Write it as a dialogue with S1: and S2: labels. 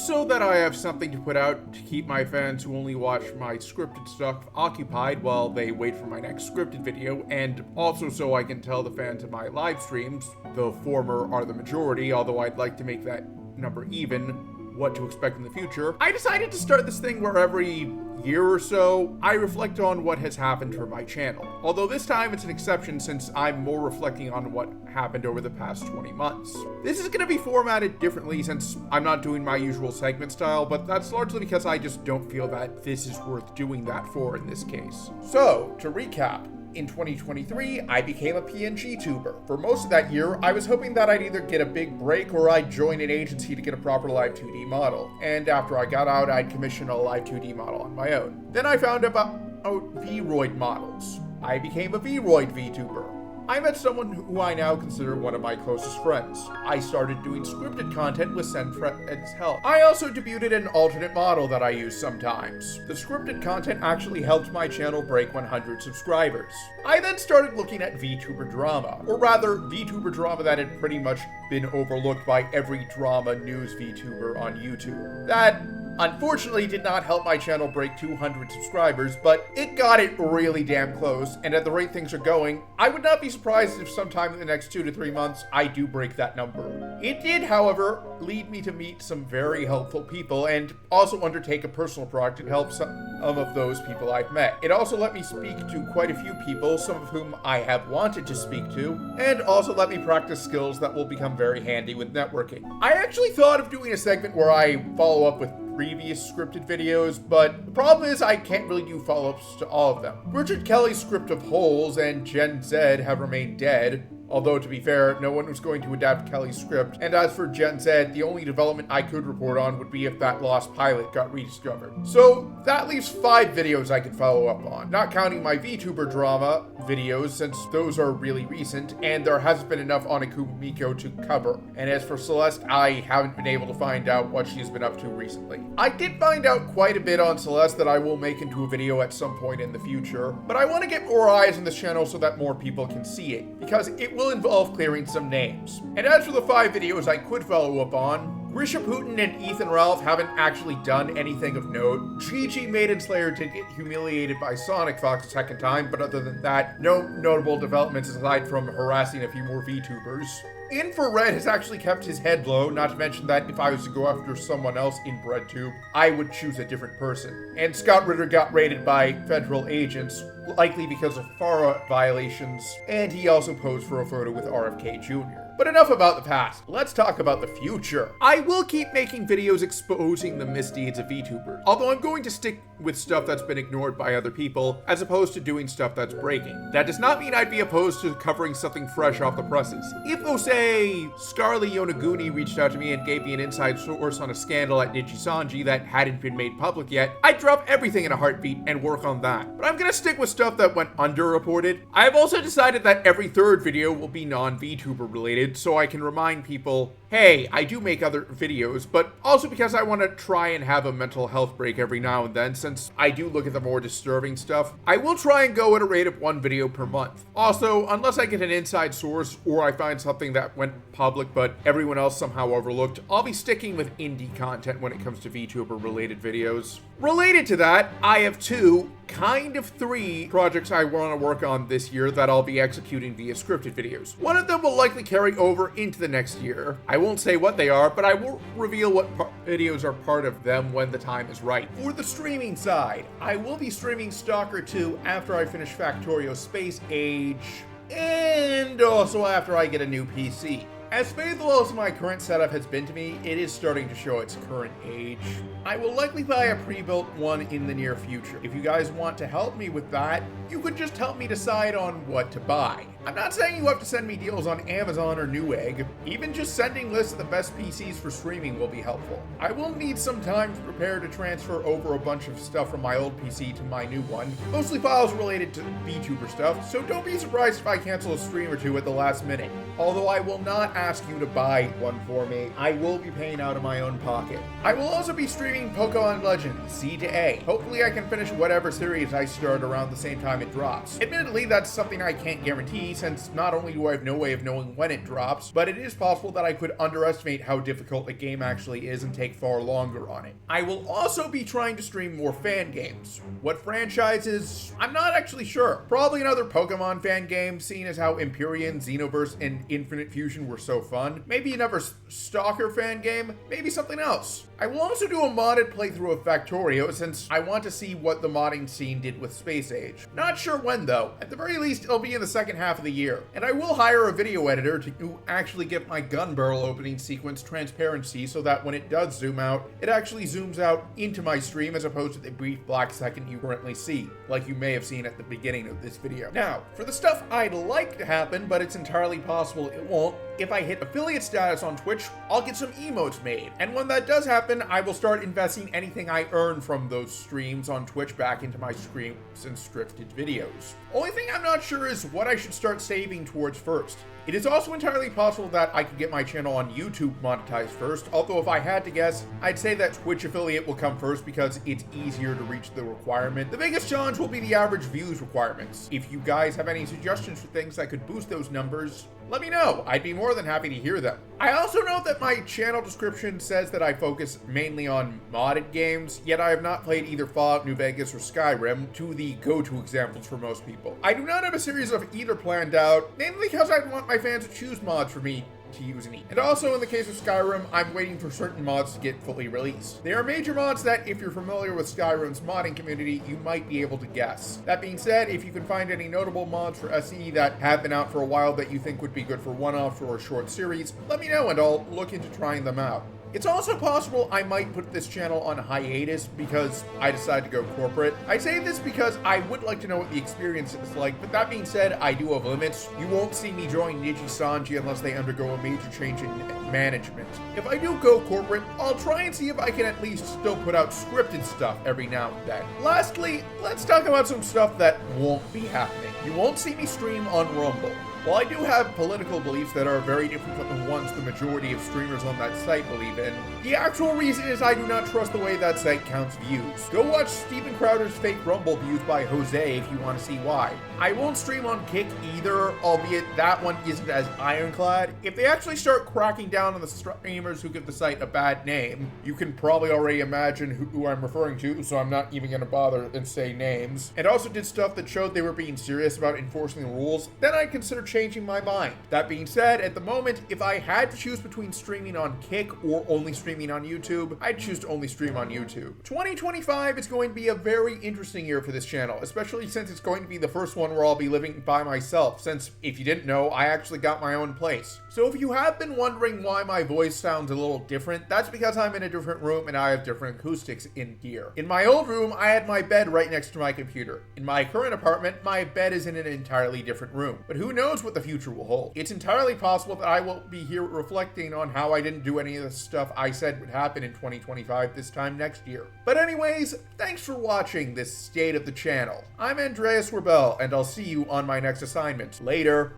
S1: so that I have something to put out to keep my fans who only watch my scripted stuff occupied while they wait for my next scripted video, and also so I can tell the fans of my live streams, the former are the majority, although I'd like to make that number even, what to expect in the future, I decided to start this thing where every year or so, I reflect on what has happened for my channel. Although this time it's an exception since I'm more reflecting on what happened over the past 20 months. This is going to be formatted differently since I'm not doing my usual segment style, but that's largely because I just don't feel that this is worth doing that for in this case. So, to recap, in 2023, I became a PNG tuber. For most of that year, I was hoping that I'd either get a big break or I'd join an agency to get a proper live 2D model. And after I got out, I'd commission a live 2D model on my own. Then I found about Vroid models. I became a Vroid VTuber. I met someone who I now consider one of my closest friends. I started doing scripted content with Senfred's help. I also debuted an alternate model that I use sometimes. The scripted content actually helped my channel break 100 subscribers. I then started looking at VTuber drama, or rather, VTuber drama that had pretty much been overlooked by every drama news VTuber on YouTube. That unfortunately did not help my channel break 200 subscribers, but it got it really damn close, and at the rate things are going, I would not be surprised if sometime in the next 2 to 3 months I do break that number. It did, however, lead me to meet some very helpful people and also undertake a personal project to help some of those people I've met. It also let me speak to quite a few people, some of whom I have wanted to speak to, and also let me practice skills that will become very handy with networking. I actually thought of doing a segment where I follow up with previous scripted videos, but the problem is I can't really do follow-ups to all of them. Richard Kelly's script of Holes and Gen Z have remained dead, although to be fair, no one was going to adapt Kelly's script, and as for Gen Z, the only development I could report on would be if that lost pilot got rediscovered. So that leaves 5 videos I could follow up on, not counting my VTuber drama videos since those are really recent, and there hasn't been enough on Akumiko to cover. And as for Celeste, I haven't been able to find out what she's been up to recently. I did find out quite a bit on Celeste that I will make into a video at some point in the future, but I want to get more eyes on this channel so that more people can see it, because it will involve clearing some names. And as for the 5 videos I could follow up on, Grisha Putin and Ethan Ralph haven't actually done anything of note. Gigi Maiden Slayer did get humiliated by Sonic Fox a second time, but other than that, no notable developments aside from harassing a few more VTubers. Infrared has actually kept his head low, not to mention that if I was to go after someone else in BreadTube, I would choose a different person. And Scott Ritter got raided by federal agents, likely because of FARA violations, and he also posed for a photo with RFK Jr. But enough about the past, let's talk about the future. I will keep making videos exposing the misdeeds of VTubers, although I'm going to stick with stuff that's been ignored by other people, as opposed to doing stuff that's breaking. That does not mean I'd be opposed to covering something fresh off the presses. If, say, Scarly Yonaguni reached out to me and gave me an inside source on a scandal at Nijisanji that hadn't been made public yet, I'd drop everything in a heartbeat and work on that. But I'm gonna stick with stuff that went underreported. I've also decided that every 3rd video will be non-VTuber related, so I can remind people, hey, I do make other videos, but also because I want to try and have a mental health break every now and then, since I do look at the more disturbing stuff. I will try and go at a rate of 1 video per month. Also, unless I get an inside source or I find something that went public but everyone else somehow overlooked, I'll be sticking with indie content when it comes to VTuber related videos. Related to that, I have 2, kind of 3 projects I want to work on this year that I'll be executing via scripted videos. One of them will likely carry over into the next year. I won't say what they are, but I will reveal what videos are part of them when the time is right. For the streaming side, I will be streaming Stalker 2 after I finish Factorio Space Age, and also after I get a new PC. As faithful as my current setup has been to me, it is starting to show its current age. I will likely buy a pre-built one in the near future. If you guys want to help me with that, you could just help me decide on what to buy. I'm not saying you have to send me deals on Amazon or Newegg. Even just sending lists of the best PCs for streaming will be helpful. I will need some time to prepare to transfer over a bunch of stuff from my old PC to my new one, mostly files related to VTuber stuff, so don't be surprised if I cancel a stream or 2 at the last minute. Although I will not ask you to buy one for me. I will be paying out of my own pocket. I will also be streaming Pokemon Legends Z to A. Hopefully I can finish whatever series I start around the same time it drops. Admittedly, that's something I can't guarantee, since not only do I have no way of knowing when it drops, but it is possible that I could underestimate how difficult a game actually is and take far longer on it. I will also be trying to stream more fan games. What franchises? I'm not actually sure. Probably another Pokemon fan game, seeing as how Empyrean, Xenoverse, and Infinite Fusion were so fun. Maybe another Stalker fan game, maybe something else. I will also do a modded playthrough of Factorio, since I want to see what the modding scene did with Space Age. Not sure when though. At the very least, it'll be in the second half of the year. And I will hire a video editor to actually get my gun barrel opening sequence transparency so that when it does zoom out, it actually zooms out into my stream as opposed to the brief black second you currently see, like you may have seen at the beginning of this video. Now, for the stuff I'd like to happen, but it's entirely possible it won't, if I hit affiliate status on Twitch, I'll get some emotes made. And when that does happen, I will start investing anything I earn from those streams on Twitch back into my streams and scripted videos. Only thing I'm not sure is what I should start saving towards first. It is also entirely possible that I could get my channel on YouTube monetized first, although if I had to guess, I'd say that Twitch affiliate will come first because it's easier to reach the requirement. The biggest challenge will be the average views requirements. If you guys have any suggestions for things that could boost those numbers, let me know. I'd be more than happy to hear them. I also note that my channel description says that I focus mainly on modded games, yet I have not played either Fallout New Vegas or Skyrim, two of the go-to examples for most people. I do not have a series of either planned out, mainly because I want my fans to choose mods for me to use and eat. And also in the case of Skyrim, I'm waiting for certain mods to get fully released. There are major mods that, if you're familiar with Skyrim's modding community, you might be able to guess. That being said, if you can find any notable mods for SE that have been out for a while that you think would be good for one-offs or a short series, let me know and I'll look into trying them out. It's also possible I might put this channel on hiatus because I decided to go corporate. I say this because I would like to know what the experience is like, but that being said, I do have limits. You won't see me join Niji-Sanji unless they undergo a major change in management. If I do go corporate, I'll try and see if I can at least still put out scripted stuff every now and then. Lastly, let's talk about some stuff that won't be happening. You won't see me stream on Rumble. While I do have political beliefs that are very different from the ones the majority of streamers on that site believe in, the actual reason is I do not trust the way that site counts views. Go watch Steven Crowder's fake Rumble views by Jose if you want to see why. I won't stream on Kick either, albeit that one isn't as ironclad. If they actually start cracking down on the streamers who give the site a bad name, you can probably already imagine who I'm referring to, so I'm not even going to bother and say names, and also did stuff that showed they were being serious about enforcing the rules, then I'd consider changing my mind. That being said, at the moment, if I had to choose between streaming on Kick or only streaming on YouTube, I'd choose to only stream on YouTube. 2025 is going to be a very interesting year for this channel, especially since it's going to be the first one where I'll be living by myself, since, if you didn't know, I actually got my own place. So if you have been wondering why my voice sounds a little different, that's because I'm in a different room and I have different acoustics in here. In my old room, I had my bed right next to my computer. In my current apartment, my bed is in an entirely different room. But who knows what the future will hold? It's entirely possible that I will be here reflecting on how I didn't do any of the stuff I said would happen in 2025 this time next year. But anyways, thanks for watching this state of the channel. I'm Andreas Rebel, and I'll see you on my next assignment. Later.